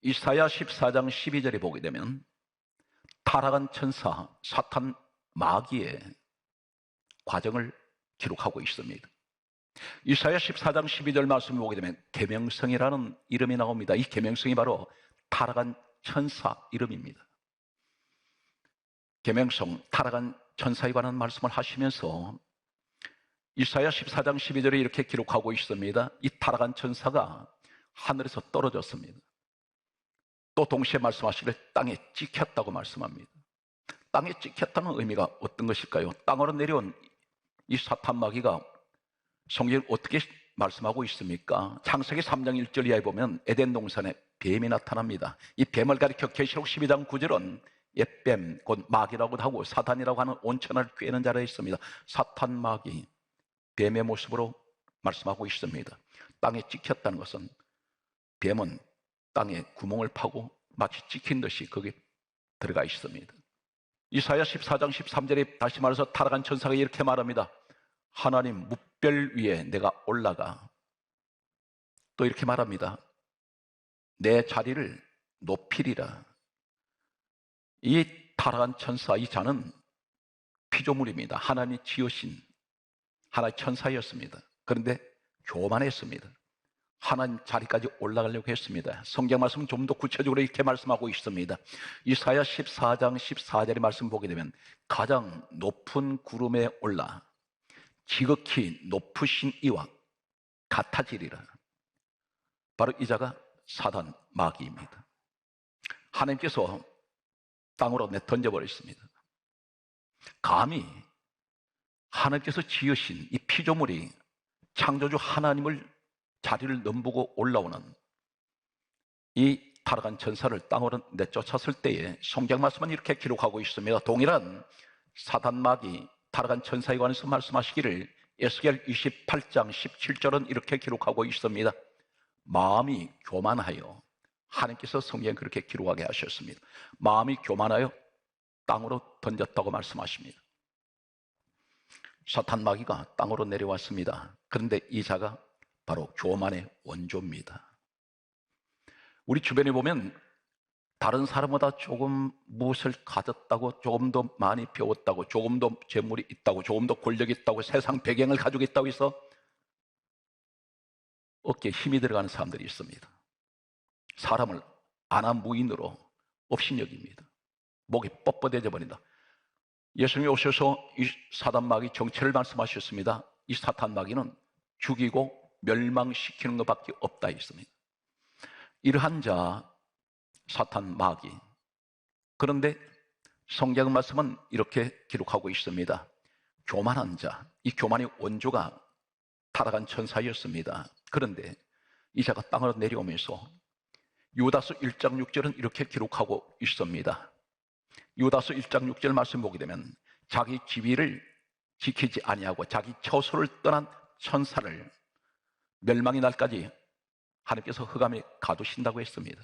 이사야 14장 12절에 보게 되면 타락한 천사 사탄 마귀의 과정을 기록하고 있습니다. 이사야 14장 12절 말씀을 보게 되면 계명성이라는 이름이 나옵니다. 이 계명성이 바로 타락한 천사 이름입니다. 계명성, 타락한 천사에 관한 말씀을 하시면서 이사야 14장 12절에 이렇게 기록하고 있습니다. 이 타락한 천사가 하늘에서 떨어졌습니다. 또 동시에 말씀하시길 땅에 찍혔다고 말씀합니다. 땅에 찍혔다는 의미가 어떤 것일까요? 땅으로 내려온 이 사탄 마귀가 성경에 어떻게 말씀하고 있습니까? 창세기 3장 1절 이하에 보면 에덴 동산에 뱀이 나타납니다. 이 뱀을 가리켜 계시록 12장 9절은 옛뱀, 곧 마귀라고도 하고 사탄이라고 하는 온천을 꿰는 자라 있습니다. 사탄 마귀, 뱀의 모습으로 말씀하고 있습니다. 땅에 찍혔다는 것은 뱀은 땅에 구멍을 파고 마치 찍힌 듯이 거기에 들어가 있습니다. 이사야 14장 13절에 다시 말해서 타락한 천사가 이렇게 말합니다. 하나님 뭇별 위에 내가 올라가, 또 이렇게 말합니다. 내 자리를 높이리라. 이 타락한 천사, 이 자는 피조물입니다. 하나님이 지으신 하나의 천사였습니다. 그런데 교만했습니다. 하나님 자리까지 올라가려고 했습니다. 성경 말씀은 좀 더 구체적으로 이렇게 말씀하고 있습니다. 이사야 14장 14절의 말씀 보게 되면 가장 높은 구름에 올라 지극히 높으신 이와 같아지리라. 바로 이 자가 사단 마귀입니다. 하나님께서 땅으로 내던져버렸습니다. 감히 하나님께서 지으신 이 피조물이 창조주 하나님을 자리를 넘보고 올라오는 이 타락한 천사를 땅으로 내쫓았을 때에 성경 말씀은 이렇게 기록하고 있습니다. 동일한 사단 마귀 타락한 천사에 관해서 말씀하시기를 에스겔 28장 17절은 이렇게 기록하고 있습니다. 마음이 교만하여, 하나님께서 성경에 그렇게 기록하게 하셨습니다. 마음이 교만하여 땅으로 던졌다고 말씀하십니다. 사탄 마귀가 땅으로 내려왔습니다. 그런데 이 자가 바로 교만의 원조입니다. 우리 주변에 보면 다른 사람보다 조금 무엇을 가졌다고, 조금 더 많이 배웠다고, 조금 더 재물이 있다고, 조금 더 권력이 있다고, 세상 배경을 가지고 있다고 해서 어깨에 힘이 들어가는 사람들이 있습니다. 사람을 안하무인으로 업신여깁니다. 목이 뻣뻣해져 버린다. 예수님이 오셔서 이 사단 마귀 정체를 말씀하셨습니다. 이 사탄 마귀는 죽이고 멸망시키는 것밖에 없다 했습니다. 이러한 자 사탄 마귀, 그런데 성경 말씀은 이렇게 기록하고 있습니다. 교만한 자, 이 교만의 원조가 타락한 천사였습니다. 그런데 이 자가 땅으로 내려오면서 유다서 1장 6절은 이렇게 기록하고 있습니다. 유다서 1장 6절 말씀 보게 되면 자기 지위를 지키지 아니하고 자기 처소를 떠난 천사를 멸망의 날까지 하나님께서 흑암에 가두신다고 했습니다.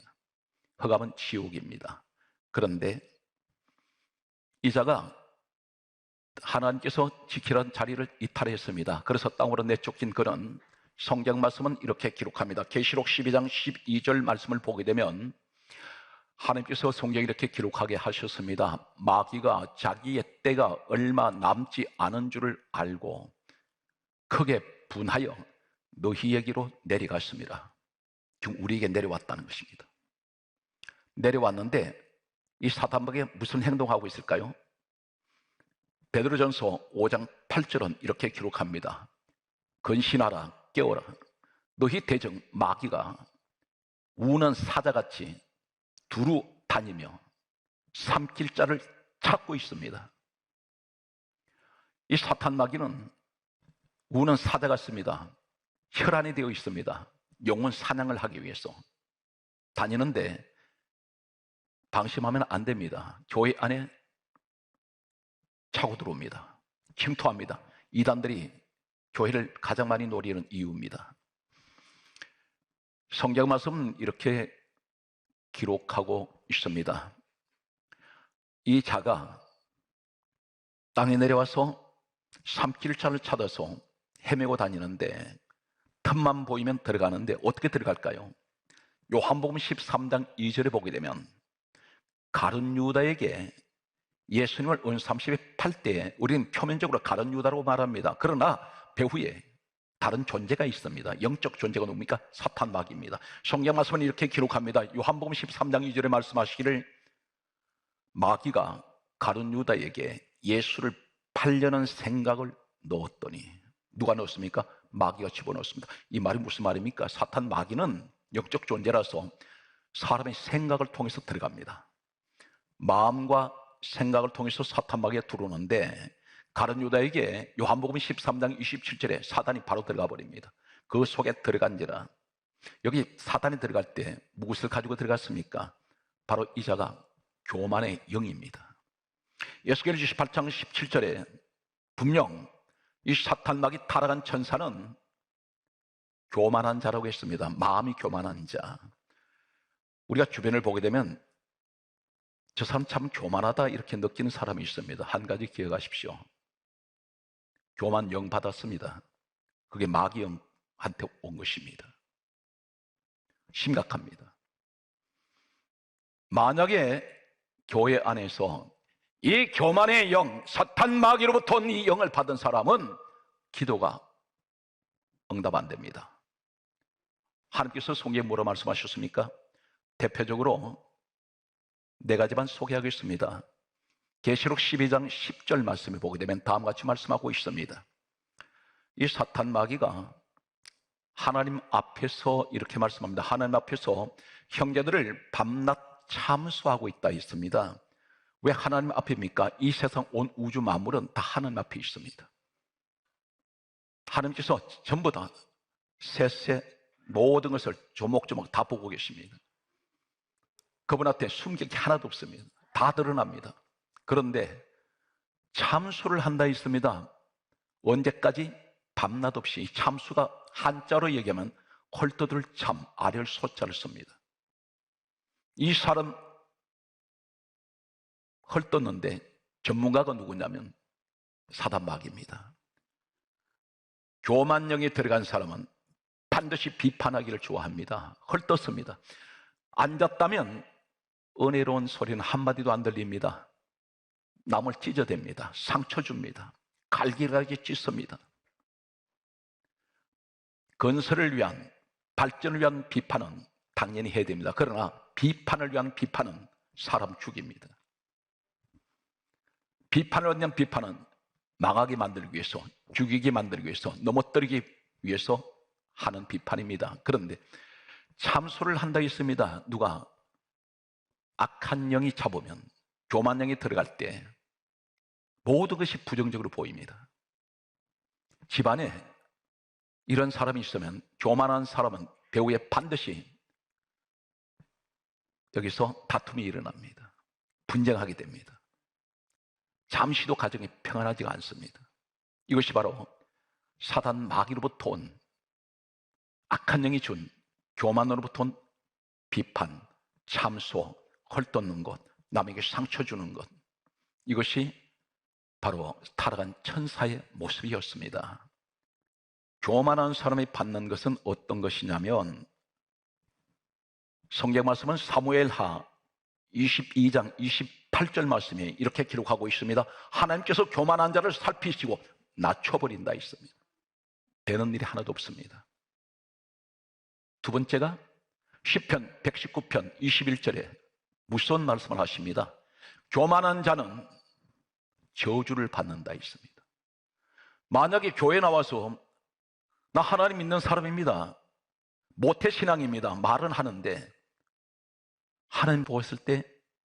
흑암은 지옥입니다. 그런데 이 자가 하나님께서 지키라는 자리를 이탈했습니다. 그래서 땅으로 내쫓긴 그는 성경 말씀은 이렇게 기록합니다. 계시록 12장 12절 말씀을 보게 되면 하나님께서 성경에 이렇게 기록하게 하셨습니다. 마귀가 자기의 때가 얼마 남지 않은 줄을 알고 크게 분하여 너희에게로 내려갔습니다. 지금 우리에게 내려왔다는 것입니다. 내려왔는데 이 사탄마귀가 무슨 행동하고 있을까요? 베드로전서 5장 8절은 이렇게 기록합니다. 근신하라, 깨어라. 너희 대적 마귀가 우는 사자같이 두루 다니며 삼킬 자를 찾고 있습니다. 이 사탄 마귀는 우는 사자 같습니다. 혈안이 되어 있습니다. 영혼 사냥을 하기 위해서 다니는데 방심하면 안 됩니다. 교회 안에 차고 들어옵니다. 침투합니다. 이단들이 교회를 가장 많이 노리는 이유입니다. 성경 말씀은 이렇게 기록하고 있습니다. 이 자가 땅에 내려와서 삼킬 자를 찾아서 헤매고 다니는데 틈만 보이면 들어가는데 어떻게 들어갈까요? 요한복음 13장 2절에 보게 되면 가룟 유다에게 예수님을 은삼십에 팔 때 우리는 표면적으로 가룟 유다라고 말합니다. 그러나 배후에 다른 존재가 있습니다. 영적 존재가 누굽니까? 사탄 마귀입니다. 성경 말씀은 이렇게 기록합니다. 요한복음 13장 2절에 말씀하시기를 마귀가 가룟 유다에게 예수를 팔려는 생각을 넣었더니, 누가 넣었습니까? 마귀가 집어넣었습니다. 이 말이 무슨 말입니까? 사탄 마귀는 영적 존재라서 사람의 생각을 통해서 들어갑니다. 마음과 생각을 통해서 사탄 마귀가 들어오는데 가룟 유다에게 요한복음 13장 27절에 사단이 바로 들어가 버립니다. 그 속에 들어간지라. 여기 사단이 들어갈 때 무엇을 가지고 들어갔습니까? 바로 이 자가 교만의 영입니다. 에스겔 28장 17절에 분명 이 사탄 마귀 타락한 천사는 교만한 자라고 했습니다. 마음이 교만한 자. 우리가 주변을 보게 되면 저 사람 참 교만하다 이렇게 느끼는 사람이 있습니다. 한 가지 기억하십시오. 교만 영 받았습니다. 그게 마귀 영한테 온 것입니다. 심각합니다. 만약에 교회 안에서 이 교만의 영, 사탄 마귀로부터 온 이 영을 받은 사람은 기도가 응답 안 됩니다. 하나님께서 성경에 뭐라 말씀하셨습니까? 대표적으로 네 가지만 소개하겠습니다. 계시록 12장 10절 말씀을 보게 되면 다음과 같이 말씀하고 있습니다. 이 사탄 마귀가 하나님 앞에서 이렇게 말씀합니다. 하나님 앞에서 형제들을 밤낮 참수하고 있다 했습니다. 왜 하나님 앞입니까? 이 세상 온 우주 만물은 다 하나님 앞에 있습니다. 하나님께서 전부 다 세세 모든 것을 조목조목 다 보고 계십니다. 그분 앞에 숨길 게 하나도 없습니다. 다 드러납니다. 그런데 참수를 한다 했습니다. 언제까지? 밤낮 없이. 참수가 한자로 얘기하면 헐떠들 참, 아렐 소자를 씁니다. 이 사람 헐떴는데 전문가가 누구냐면 사단 마귀입니다. 교만령에 들어간 사람은 반드시 비판하기를 좋아합니다. 헐떴습니다. 앉았다면 은혜로운 소리는 한마디도 안 들립니다. 남을 찢어댑니다. 상처 줍니다. 갈기갈기 찢습니다. 건설을 위한, 발전을 위한 비판은 당연히 해야 됩니다. 그러나 비판을 위한 비판은 사람 죽입니다. 비판을 위한 비판은 망하게 만들기 위해서, 죽이게 만들기 위해서, 넘어뜨리기 위해서 하는 비판입니다. 그런데 참소를 한다 했습니다. 누가? 악한 영이 잡으면, 교만 영이 들어갈 때 모든 것이 부정적으로 보입니다. 집안에 이런 사람이 있으면, 교만한 사람은 배후에 반드시 여기서 다툼이 일어납니다. 분쟁하게 됩니다. 잠시도 가정이 평안하지가 않습니다. 이것이 바로 사단 마귀로부터 온, 악한 영이 준 교만으로부터 온 비판, 참소, 헐뜯는 것, 남에게 상처 주는 것, 이것이 바로 타락한 천사의 모습이었습니다. 교만한 사람이 받는 것은 어떤 것이냐면, 성경 말씀은 사무엘하 22장 28절 말씀에 이렇게 기록하고 있습니다. 하나님께서 교만한 자를 살피시고 낮춰버린다 했습니다. 되는 일이 하나도 없습니다. 두 번째가 시편 119편 21절에 무서운 말씀을 하십니다. 교만한 자는 저주를 받는다 했습니다. 만약에 교회 나와서 나 하나님 믿는 사람입니다, 모태신앙입니다, 말은 하는데 하나님 보았을 때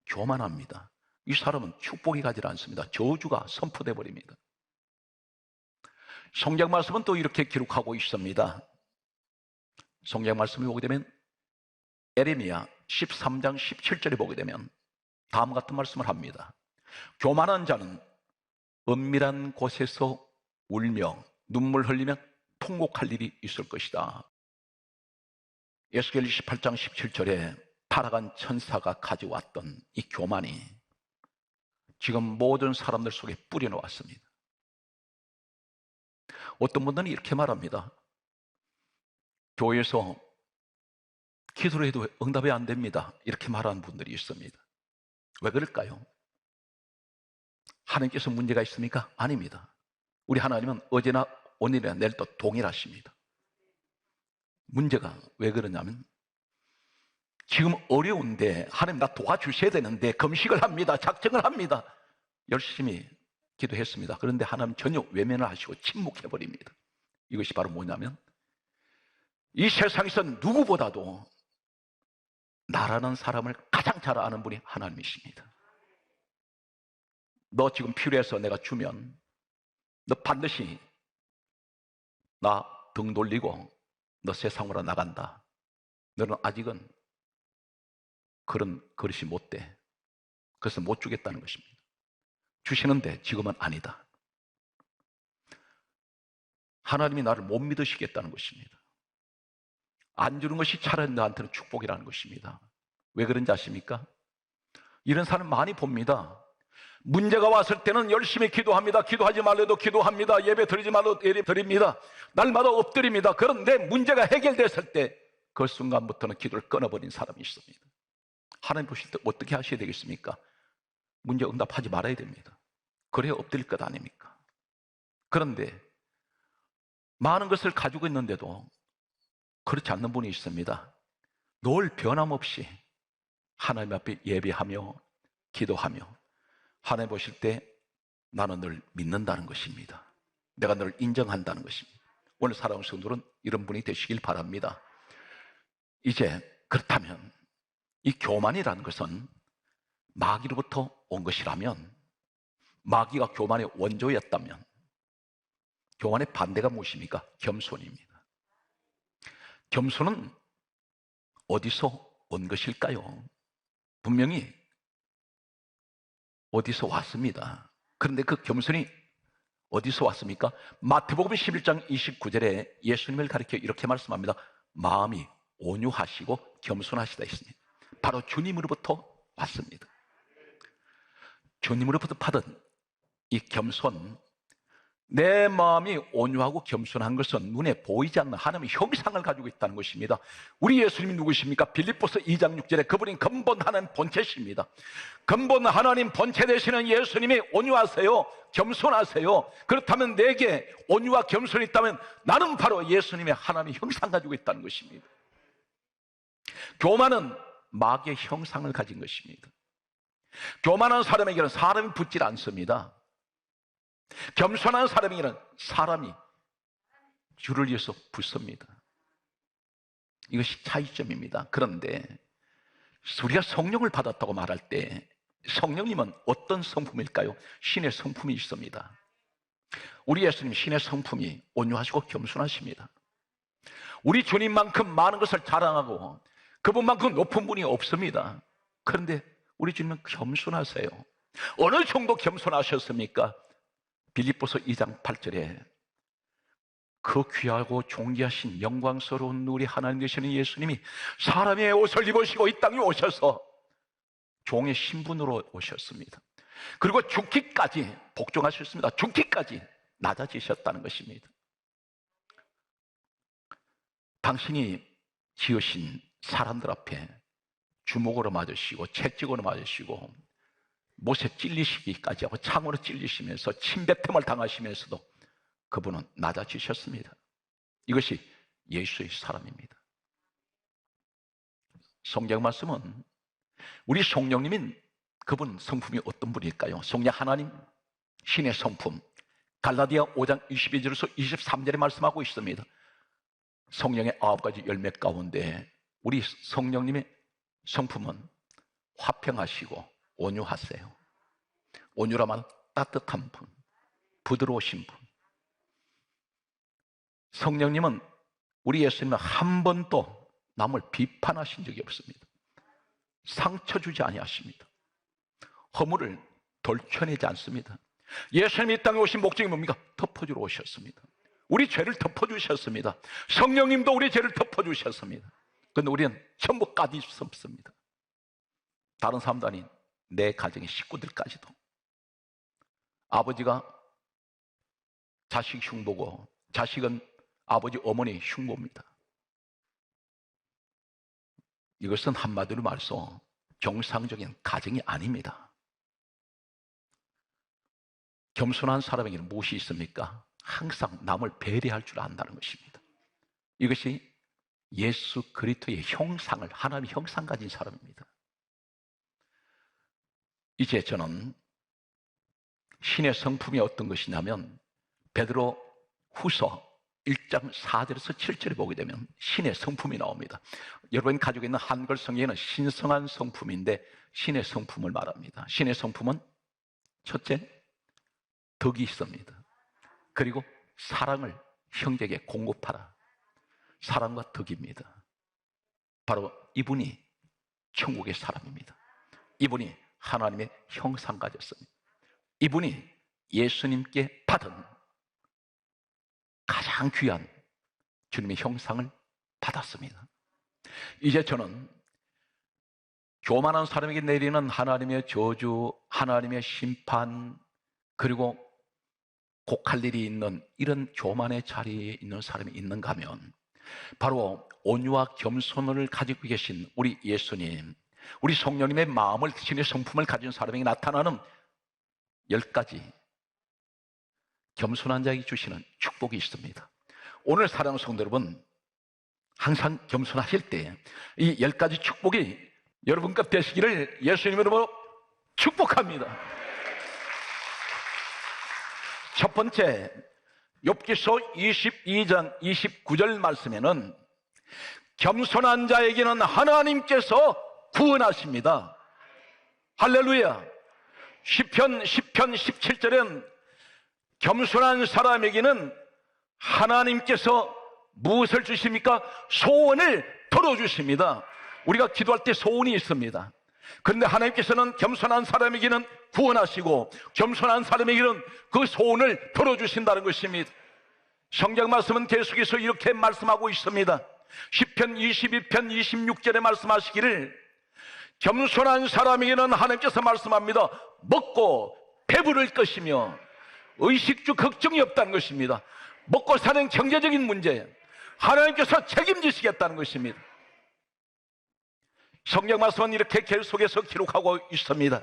교만합니다. 이 사람은 축복이 가지 않습니다. 저주가 선포돼 버립니다. 성경 말씀은 또 이렇게 기록하고 있습니다. 성경 말씀을 보게 되면 에레미야 13장 17절에 보게 되면 다음 같은 말씀을 합니다. 교만한 자는 은밀한 곳에서 울며 눈물 흘리며 통곡할 일이 있을 것이다. 에스겔 28장 17절에 타락한 천사가 가져왔던 이 교만이 지금 모든 사람들 속에 뿌려놓았습니다. 어떤 분들은 이렇게 말합니다. 교회에서 기도를 해도 응답이 안 됩니다. 이렇게 말하는 분들이 있습니다. 왜 그럴까요? 하나님께서 문제가 있습니까? 아닙니다. 우리 하나님은 어제나 오늘이나 내일도 동일하십니다. 문제가 왜 그러냐면 지금 어려운데 하나님 나 도와주셔야 되는데 금식을 합니다. 작정을 합니다. 열심히 기도했습니다. 그런데 하나님 전혀 외면을 하시고 침묵해버립니다. 이것이 바로 뭐냐면 이 세상에서 누구보다도 나라는 사람을 가장 잘 아는 분이 하나님이십니다. 너 지금 필요해서 내가 주면 너 반드시 나 등 돌리고 너 세상으로 나간다. 너는 아직은 그런 그릇이 못 돼. 그래서 못 주겠다는 것입니다. 주시는데 지금은 아니다. 하나님이 나를 못 믿으시겠다는 것입니다. 안 주는 것이 차라리 너한테는 축복이라는 것입니다. 왜 그런지 아십니까? 이런 사람 많이 봅니다. 문제가 왔을 때는 열심히 기도합니다. 기도하지 말래도 기도합니다. 예배 드리지 말래도 예배 드립니다. 날마다 엎드립니다. 그런데 문제가 해결됐을 때 그 순간부터는 기도를 끊어버린 사람이 있습니다. 하나님 보실 때 어떻게 하셔야 되겠습니까? 문제 응답하지 말아야 됩니다. 그래야 엎드릴 것 아닙니까? 그런데 많은 것을 가지고 있는데도 그렇지 않는 분이 있습니다. 늘 변함없이 하나님 앞에 예배하며 기도하며 하나님 보실 때 나는 늘 믿는다는 것입니다. 내가 늘 인정한다는 것입니다. 오늘 사랑하는 성도들은 이런 분이 되시길 바랍니다. 이제 그렇다면 이 교만이라는 것은 마귀로부터 온 것이라면, 마귀가 교만의 원조였다면 교만의 반대가 무엇입니까? 겸손입니다. 겸손은 어디서 온 것일까요? 분명히 어디서 왔습니다. 그런데 그 겸손이 어디서 왔습니까? 마태복음 11장 29절에 예수님을 가리켜 이렇게 말씀합니다. 마음이 온유하시고 겸손하시다 했습니다. 바로 주님으로부터 왔습니다. 주님으로부터 받은 이 겸손, 내 마음이 온유하고 겸손한 것은 눈에 보이지 않는 하나님의 형상을 가지고 있다는 것입니다. 우리 예수님이 누구십니까? 빌립보서 2장 6절에 그분이 근본 하나님 본체십니다. 근본 하나님 본체 되시는 예수님이 온유하세요, 겸손하세요. 그렇다면 내게 온유와 겸손이 있다면 나는 바로 예수님의 하나님의 형상 가지고 있다는 것입니다. 교만은 마귀의 형상을 가진 것입니다. 교만한 사람에게는 사람이 붙질 않습니다. 겸손한 사람에게는 사람이 주를 위해서 붙습니다. 이것이 차이점입니다. 그런데 우리가 성령을 받았다고 말할 때 성령님은 어떤 성품일까요? 신의 성품이 있습니다. 우리 예수님 신의 성품이 온유하시고 겸손하십니다. 우리 주님만큼 많은 것을 자랑하고 그분만큼 높은 분이 없습니다. 그런데 우리 주님은 겸손하세요. 어느 정도 겸손하셨습니까? 빌립보서 2장 8절에 그 귀하고 존귀하신 영광스러운 우리 하나님 되시는 예수님이 사람의 옷을 입으시고 이 땅에 오셔서 종의 신분으로 오셨습니다. 그리고 죽기까지 복종하셨습니다. 죽기까지 낮아지셨다는 것입니다. 당신이 지으신 사람들 앞에 주먹으로 맞으시고 채찍으로 맞으시고 못에 찔리시기까지 하고 창으로 찔리시면서 침뱉음을 당하시면서도 그분은 낮아지셨습니다. 이것이 예수의 사람입니다. 성경 말씀은 우리 성령님인 그분 성품이 어떤 분일까요? 성령 하나님 신의 성품, 갈라디아 5장 22절에서 23절에 말씀하고 있습니다. 성령의 9가지 열매 가운데 우리 성령님의 성품은 화평하시고 온유하세요. 온유라면 따뜻한 분, 부드러우신 분. 성령님은 우리 예수님은 한 번도 남을 비판하신 적이 없습니다. 상처 주지 아니하십니다. 허물을 덜쳐내지 않습니다. 예수님이 이 땅에 오신 목적이 뭡니까? 덮어주러 오셨습니다. 우리 죄를 덮어주셨습니다. 성령님도 우리 죄를 덮어주셨습니다. 그런데 우리는 전부 까질 수 없습니다. 다른 사람도 아닌 내 가정의 식구들까지도. 아버지가 자식 흉보고 자식은 아버지 어머니 흉보입니다. 이것은 한마디로 말해서 정상적인 가정이 아닙니다. 겸손한 사람에게는 무엇이 있습니까? 항상 남을 배려할 줄 안다는 것입니다. 이것이 예수 그리스도의 형상을, 하나님의 형상 가진 사람입니다. 이제 저는 신의 성품이 어떤 것이냐면 베드로 후서 1장 4절에서 7절에 보게 되면 신의 성품이 나옵니다. 여러분 가지고 있는 한글 성경에는 신성한 성품인데 신의 성품을 말합니다. 신의 성품은 첫째, 덕이 있습니다. 그리고 사랑을 형제에게 공급하라. 사랑과 덕입니다. 바로 이분이 천국의 사람입니다. 이분이 하나님의 형상 가졌습니다. 이분이 예수님께 받은 가장 귀한 주님의 형상을 받았습니다. 이제 저는 교만한 사람에게 내리는 하나님의 저주, 하나님의 심판, 그리고 곡할 일이 있는 이런 교만의 자리에 있는 사람이 있는가 하면 바로 온유와 겸손을 가지고 계신 우리 예수님, 우리 성령님의 마음을, 신의 성품을 가진 사람에게 나타나는 10가지 겸손한 자에게 주시는 축복이 있습니다. 오늘 사랑하는 성도 여러분, 항상 겸손하실 때 이 10가지 축복이 여러분 것 되시기를 예수님 이름으로 축복합니다. 첫 번째, 욥기서 22장 29절 말씀에는 겸손한 자에게는 하나님께서 구원하십니다. 할렐루야. 시편 17절엔 겸손한 사람에게는 하나님께서 무엇을 주십니까? 소원을 들어주십니다. 우리가 기도할 때 소원이 있습니다. 그런데 하나님께서는 겸손한 사람에게는 구원하시고 겸손한 사람에게는 그 소원을 들어주신다는 것입니다. 성경 말씀은 계속해서 이렇게 말씀하고 있습니다. 시편 22편 26절에 말씀하시기를 겸손한 사람에게는 하나님께서 말씀합니다. 먹고 배부를 것이며 의식주 걱정이 없다는 것입니다. 먹고 사는 경제적인 문제 하나님께서 책임지시겠다는 것입니다. 성경 말씀은 이렇게 계속해서 기록하고 있습니다.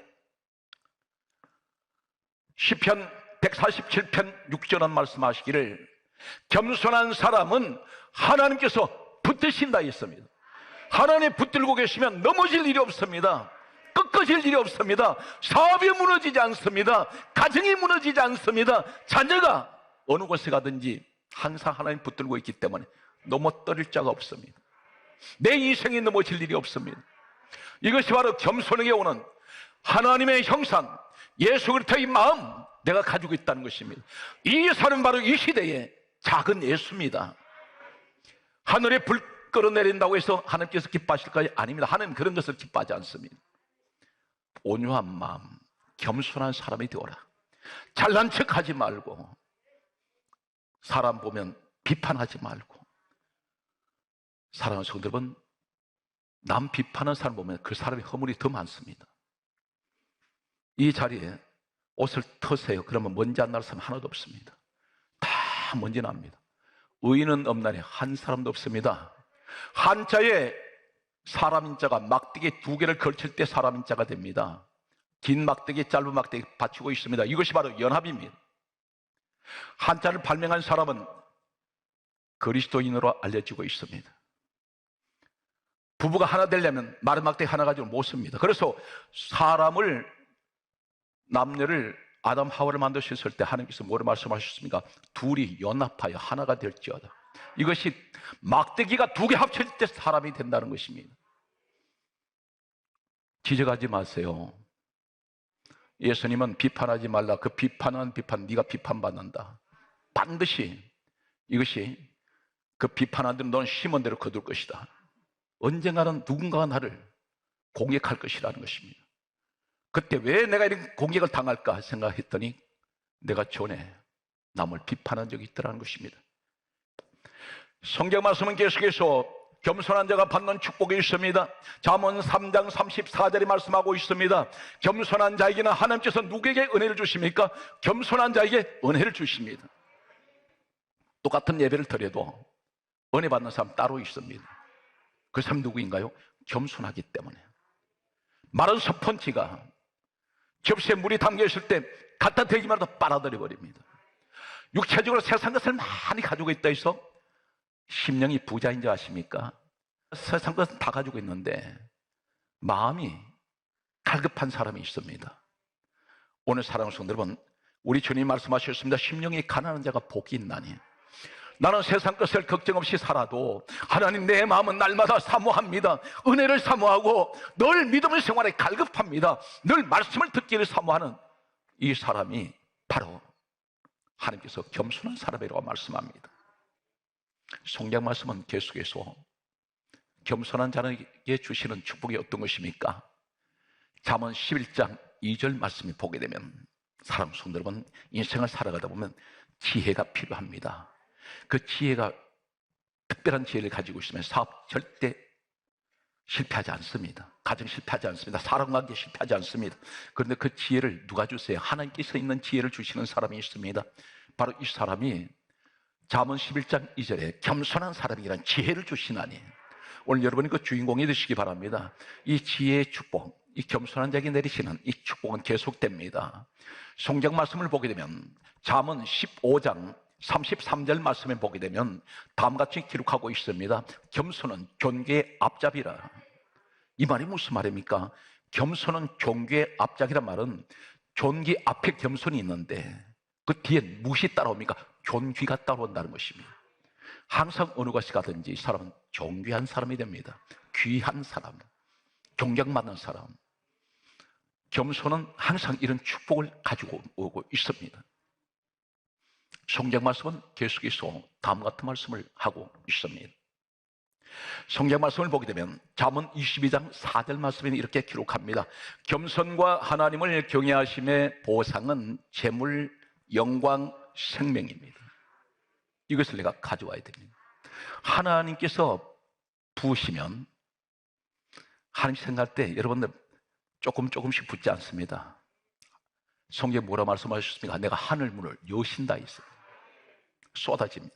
시편 147편 6절은 말씀하시기를 겸손한 사람은 하나님께서 붙드신다 했습니다. 하나님 붙들고 계시면 넘어질 일이 없습니다. 꺾어질 일이 없습니다. 사업이 무너지지 않습니다. 가정이 무너지지 않습니다. 자녀가 어느 곳에 가든지 항상 하나님 붙들고 있기 때문에 넘어뜨릴 자가 없습니다. 내 인생이 넘어질 일이 없습니다. 이것이 바로 겸손에게 오는 하나님의 형상, 예수 그리스도의 마음, 내가 가지고 있다는 것입니다. 이 사람은 바로 이 시대의 작은 예수입니다. 하늘에 불 끌어내린다고 해서 하나님께서 기뻐하실까요? 아닙니다. 하나님 그런 것을 기뻐하지 않습니다. 온유한 마음, 겸손한 사람이 되어라. 잘난 척하지 말고, 사람 보면 비판하지 말고. 사랑하는 성도 여러분, 남 비판하는 사람 보면 그 사람의 허물이 더 많습니다. 이 자리에 옷을 터세요. 그러면 먼지 안 날 사람 하나도 없습니다. 다 먼지 납니다. 의인은 없나니 한 사람도 없습니다. 한자에 사람 인자가 막대기 2개를 걸칠 때 사람 인자가 됩니다. 긴 막대기, 짧은 막대기 받치고 있습니다. 이것이 바로 연합입니다. 한자를 발명한 사람은 그리스도인으로 알려지고 있습니다. 부부가 하나 되려면 마른 막대기 하나 가지고 못 씁니다. 그래서 사람을, 남녀를, 아담 하와를 만드셨을 때 하나님께서 뭐를 말씀하셨습니까? 둘이 연합하여 하나가 될지어다. 이것이 막대기가 2개 합쳐질 때 사람이 된다는 것입니다. 지적하지 마세요. 예수님은 비판하지 말라. 그 비판은 비판, 네가 비판받는다. 반드시 이것이 그 비판한 대로 너는 심은 대로 거둘 것이다. 언젠가는 누군가가 나를 공격할 것이라는 것입니다. 그때 왜 내가 이런 공격을 당할까 생각했더니 내가 전에 남을 비판한 적이 있더라는 것입니다. 성경 말씀은 계속해서 겸손한 자가 받는 축복이 있습니다. 잠언 3장 34절에 말씀하고 있습니다. 겸손한 자에게는 하나님께서 누구에게 은혜를 주십니까? 겸손한 자에게 은혜를 주십니다. 똑같은 예배를 드려도 은혜 받는 사람 따로 있습니다. 그 사람 누구인가요? 겸손하기 때문에. 마른 스펀지가 접시에 물이 담겨 있을 때 갖다 대기만 해도 빨아들여 버립니다. 육체적으로 세상 것을 많이 가지고 있다 해서 심령이 부자인 줄 아십니까? 세상 것은 다 가지고 있는데 마음이 갈급한 사람이 있습니다. 오늘 사랑하는 성도 여러분, 우리 주님 말씀하셨습니다. 심령이 가난한 자가 복이 있나니. 나는 세상 것을 걱정 없이 살아도 하나님, 내 마음은 날마다 사모합니다. 은혜를 사모하고 늘 믿음의 생활에 갈급합니다. 늘 말씀을 듣기를 사모하는 이 사람이 바로 하나님께서 겸손한 사람이라고 말씀합니다. 성경 말씀은 계속해서 겸손한 자에게 주시는 축복이 어떤 것입니까? 잠언 11장 2절 말씀을 보게 되면, 사랑 성도 여러분, 인생을 살아가다 보면 지혜가 필요합니다. 그 지혜가, 특별한 지혜를 가지고 있으면 사업 절대 실패하지 않습니다. 가정 실패하지 않습니다. 사랑관계 실패하지 않습니다. 그런데 그 지혜를 누가 주세요? 하나님께서 있는 지혜를 주시는 사람이 있습니다. 바로 이 사람이 잠언 11장 2절에 겸손한 사람이란 지혜를 주시나니. 오늘 여러분이 그 주인공이 되시기 바랍니다. 이 지혜의 축복, 이 겸손한 자에게 내리시는 이 축복은 계속됩니다. 성경 말씀을 보게 되면 잠언 15장 33절 말씀에 보게 되면 다음과 같이 기록하고 있습니다. 겸손은 존귀의 앞잡이라. 이 말이 무슨 말입니까? 겸손은 존귀의 앞잡이란 말은 존귀 앞에 겸손이 있는데 그 뒤에 무엇이 따라옵니까? 존귀가 따라온다는 것입니다. 항상 어느 곳에 가든지 이 사람은 존귀한 사람이 됩니다. 귀한 사람, 존경받는 사람. 겸손은 항상 이런 축복을 가지고 오고 있습니다. 성경 말씀은 계속해서 다음 같은 말씀을 하고 있습니다. 성경 말씀을 보게 되면 잠언 22장 4절 말씀에 이렇게 기록합니다. 겸손과 하나님을 경외하심의 보상은 재물, 영광, 생명입니다. 이것을 내가 가져와야 됩니다. 하나님께서 부으시면, 하나님 생각할 때 여러분들 조금씩 붙지 않습니다. 성경에 뭐라 말씀하셨습니까? 내가 하늘 문을 여신다 했어요. 쏟아집니다.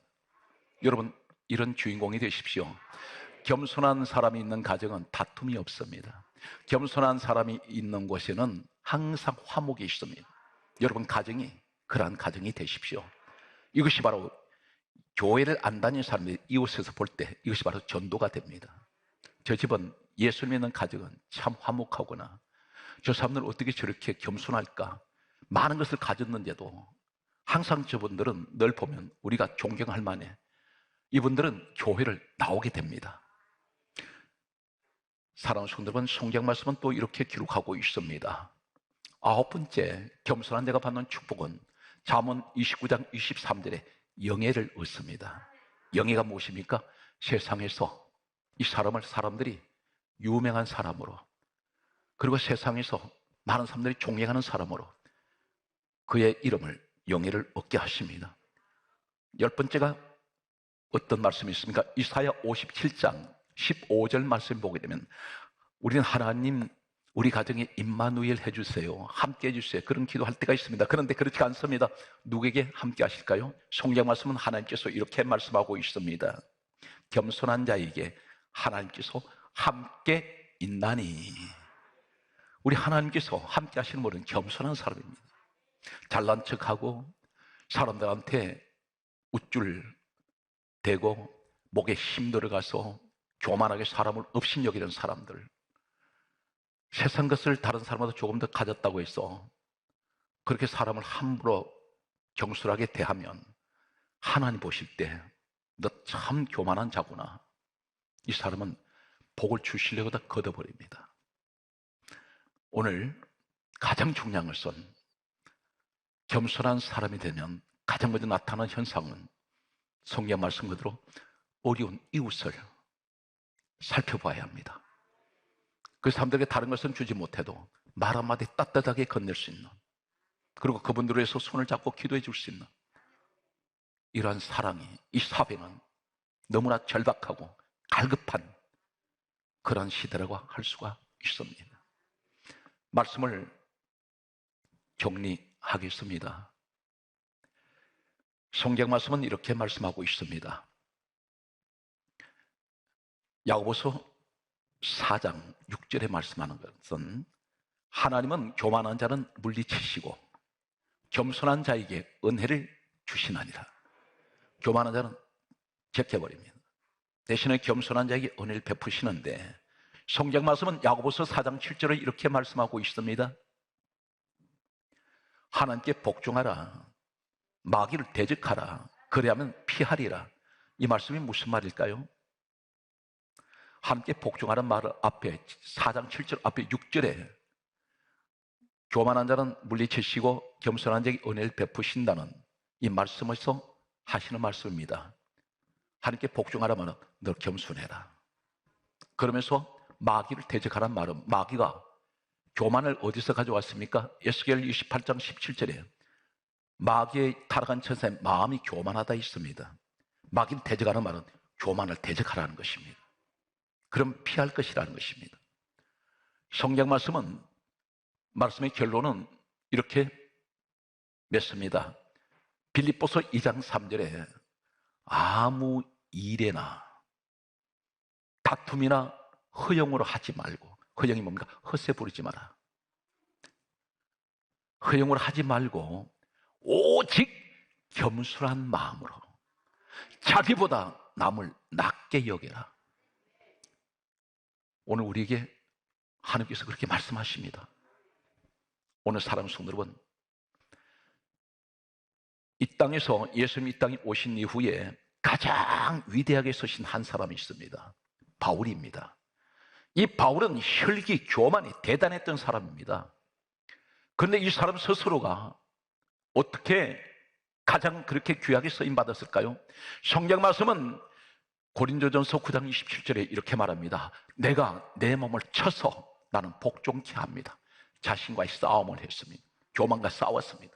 여러분, 이런 주인공이 되십시오. 겸손한 사람이 있는 가정은 다툼이 없습니다. 겸손한 사람이 있는 곳에는 항상 화목이 있습니다. 여러분 가정이 그러한 가정이 되십시오. 이것이 바로 교회를 안 다니는 사람들이 이웃에서 볼 때 이것이 바로 전도가 됩니다. 저 집은 예수 믿는 가정은 참 화목하구나, 저 사람들은 어떻게 저렇게 겸손할까, 많은 것을 가졌는데도 항상 저분들은 늘 보면 우리가 존경할 만해. 이분들은 교회를 나오게 됩니다. 사랑하는 성도 여러분, 성경 말씀은 또 이렇게 기록하고 있습니다. 9번째 겸손한 자가 받는 축복은 잠언 29장 23절에 영예를 얻습니다. 영예가 무엇입니까? 세상에서 이 사람을 사람들이 유명한 사람으로, 그리고 세상에서 많은 사람들이 존경하는 사람으로 그의 이름을, 영예를 얻게 하십니다. 10번째가 어떤 말씀이 있습니까? 이사야 57장 15절 말씀 보게 되면 우리는 하나님, 우리 가정에 임마누엘 해주세요, 함께 해주세요, 그런 기도할 때가 있습니다. 그런데 그렇지 않습니다. 누구에게 함께 하실까요? 성경 말씀은 하나님께서 이렇게 말씀하고 있습니다. 겸손한 자에게 하나님께서 함께 있나니. 우리 하나님께서 함께 하시는 분은 겸손한 사람입니다. 잘난 척하고 사람들한테 우쭐대고 목에 힘 들어가서 교만하게 사람을 업신여기는 사람들, 세상 것을 다른 사람보다 조금 더 가졌다고 해서 그렇게 사람을 함부로 경솔하게 대하면 하나님 보실 때 너 참 교만한 자구나, 이 사람은 복을 주시려고 다 걷어버립니다. 오늘 가장 중요한 것은 겸손한 사람이 되면 가장 먼저 나타나는 현상은 성경 말씀 그대로 어려운 이웃을 살펴봐야 합니다. 그 사람들에게 다른 것은 주지 못해도 말 한마디 따뜻하게 건넬 수 있는, 그리고 그분들을 위해서 손을 잡고 기도해 줄 수 있는 이러한 사랑이 이 사회는 너무나 절박하고 갈급한 그런 시대라고 할 수가 있습니다. 말씀을 정리하겠습니다. 성경 말씀은 이렇게 말씀하고 있습니다. 야고보서 4장 6절에 말씀하는 것은 하나님은 교만한 자는 물리치시고 겸손한 자에게 은혜를 주시나니라. 교만한 자는 제껴버립니다. 대신에 겸손한 자에게 은혜를 베푸시는데, 성경 말씀은 야고보서 4장 7절에 이렇게 말씀하고 있습니다. 하나님께 복종하라, 마귀를 대적하라, 그리하면 피하리라. 이 말씀이 무슨 말일까요? 하나님께 복종하는 말을 앞에 4장 7절 앞에 6절에 교만한 자는 물리치시고 겸손한 자에게 은혜를 베푸신다는 이 말씀에서 하시는 말씀입니다. 하나님께 복종하라 말은 너 겸손해라. 그러면서 마귀를 대적하라는 말은, 마귀가 교만을 어디서 가져왔습니까? 에스겔 28장 17절에 마귀의 타락한 천사의 마음이 교만하다 있습니다. 마귀를 대적하는 말은 교만을 대적하라는 것입니다. 그럼 피할 것이라는 것입니다. 성경 말씀의 결론은 이렇게 맺습니다. 빌립보서 2장 3절에 아무 일에나 다툼이나 허영으로 하지 말고, 허영이 뭡니까? 헛새 부리지 마라. 허영으로 하지 말고 오직 겸손한 마음으로 자기보다 남을 낮게 여겨라. 오늘 우리에게 하나님께서 그렇게 말씀하십니다. 오늘 사랑하는 성도 여러분, 이 땅에서 예수님이 이 땅에 오신 이후에 가장 위대하게 서신 한 사람이 있습니다. 바울입니다. 이 바울은 혈기, 교만이 대단했던 사람입니다. 그런데 이 사람 스스로가 어떻게 가장 그렇게 귀하게 쓰임받았을까요? 성경 말씀은 고린도전서 9장 27절에 이렇게 말합니다. 내가 내 몸을 쳐서 나는 복종케 합니다. 자신과의 싸움을 했습니다. 교만과 싸웠습니다.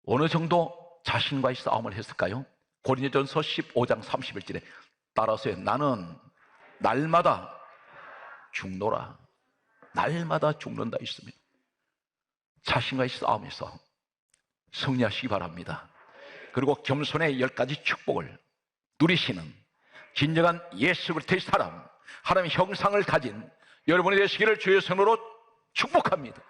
어느 정도 자신과의 싸움을 했을까요? 고린도전서 15장 31절에 따라서요, 나는 날마다 죽노라. 날마다 죽는다 있습니다. 자신과의 싸움에서 승리하시기 바랍니다. 그리고 겸손의 10가지 축복을 누리시는 진정한 예수 그리스도의 사람, 하나님의 형상을 가진 여러분이 되시기를 주의 손으로 축복합니다.